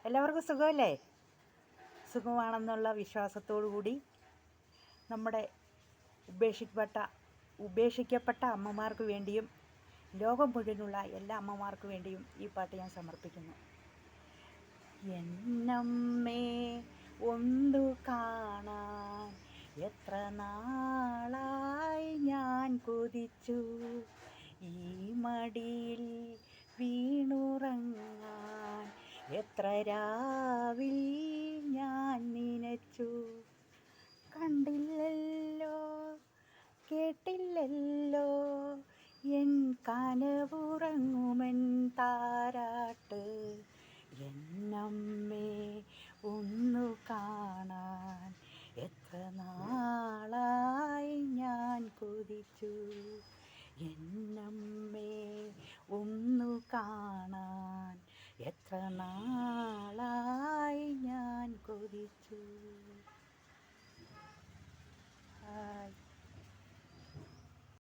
എല്ലാവർക്കും സുഖമല്ലേ? സുഖമാണെന്നുള്ള വിശ്വാസത്തോടു കൂടി നമ്മുടെ ഉപേക്ഷിക്കപ്പെട്ട അമ്മമാർക്ക് വേണ്ടിയും ലോകം മുഴുവനുള്ള എല്ലാ അമ്മമാർക്ക് വേണ്ടിയും ഈ പാട്ട് ഞാൻ സമർപ്പിക്കുന്നു. എന്നമ്മേ ഒന്നു കാണാൻ എത്ര നാളായി ഞാൻ കൊതിച്ചു, ഈ മടിയിൽ വീണുറങ്ങാൻ എത്ര രാവിൽ ഞാൻ നനച്ചു. കണ്ടില്ലല്ലോ കേട്ടില്ലല്ലോ എൻ കനവുറങ്ങുമെൻ താരാട്ട്, എന്നമ്മേ ഒന്നു കാണാൻ എത്ര നാളായി ഞാൻ കൊതിച്ചു, എന്നമ്മേ ഒന്നു കാണാൻ എത്ര നാളായി ഞാൻ കൊതിച്ചു.